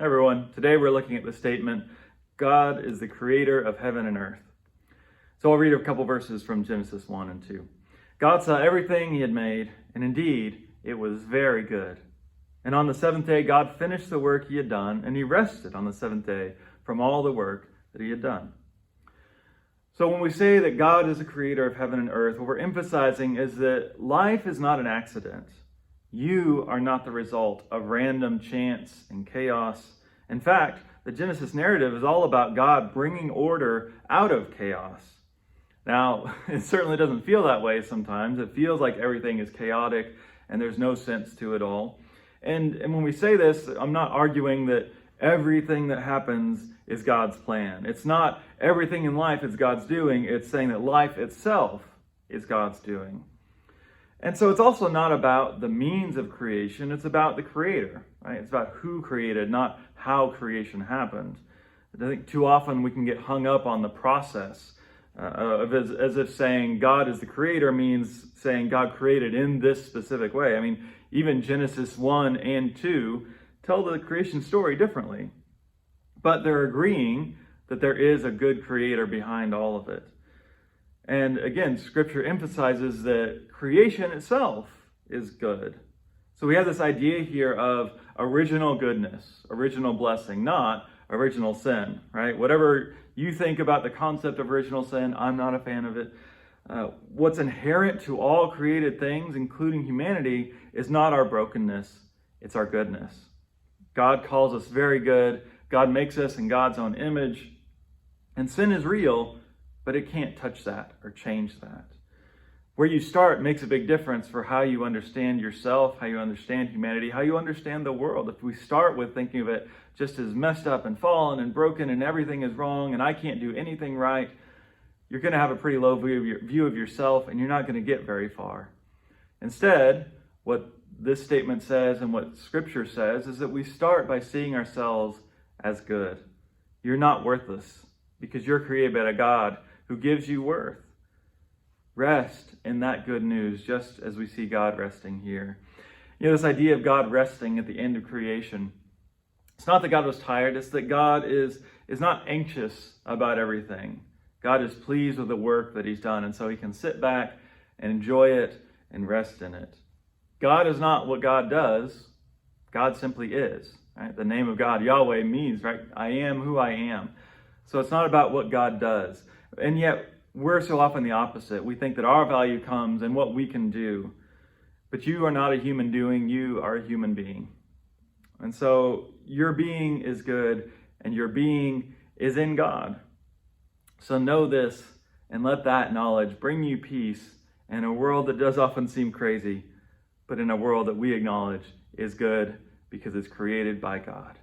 Hi everyone. Today we're looking at the statement, God is the creator of heaven and earth. So I'll read a couple verses from Genesis 1 and 2. God saw everything he had made, and indeed it was very good. And on the seventh day God finished the work he had done, and he rested on the seventh day from all the work that he had done. So when we say that God is the creator of heaven and earth, what we're emphasizing is that life is not an accident. You are not the result of random chance and chaos. In fact, the Genesis narrative is all about God bringing order out of chaos. Now, it certainly doesn't feel that way sometimes. It feels like everything is chaotic and there's no sense to it all. And when we say this, I'm not arguing that everything that happens is God's plan. It's not everything in life is God's doing. It's saying that life itself is God's doing. And so it's also not about the means of creation, it's about the creator, right? It's about who created, not how creation happened. I think too often we can get hung up on the process, as if saying God is the creator means saying God created in this specific way. I mean, even Genesis 1 and 2 tell the creation story differently, but they're agreeing that there is a good creator behind all of it. And again, Scripture emphasizes that creation itself is good. So we have this idea here of original goodness, original blessing, not original sin, right? Whatever you think about the concept of original sin, I'm not a fan of it. What's inherent to all created things, including humanity, is not our brokenness, it's our goodness. God calls us very good. God makes us in God's own image. And sin is real, but it can't touch that or change that. Where you start makes a big difference for how you understand yourself, how you understand humanity, how you understand the world. If we start with thinking of it just as messed up and fallen and broken and everything is wrong and I can't do anything right, you're going to have a pretty low view of yourself and you're not going to get very far. Instead, what this statement says and what Scripture says is that we start by seeing ourselves as good. You're not worthless because you're created by a God who gives you worth. Rest in that good news, just as we see God resting here. You know, this idea of God resting at the end of creation, it's not that God was tired, it's that God is not anxious about everything. God is pleased with the work that he's done, and so he can sit back and enjoy it and rest in it. God is not what God does. God simply is. Right? The name of God, Yahweh, means, right, I am who I am. So it's not about what God does. And yet, we're so often the opposite. We think that our value comes in what we can do. But you are not a human doing, you are a human being. And so your being is good, and your being is in God. So know this, and let that knowledge bring you peace in a world that does often seem crazy, but in a world that we acknowledge is good because it's created by God.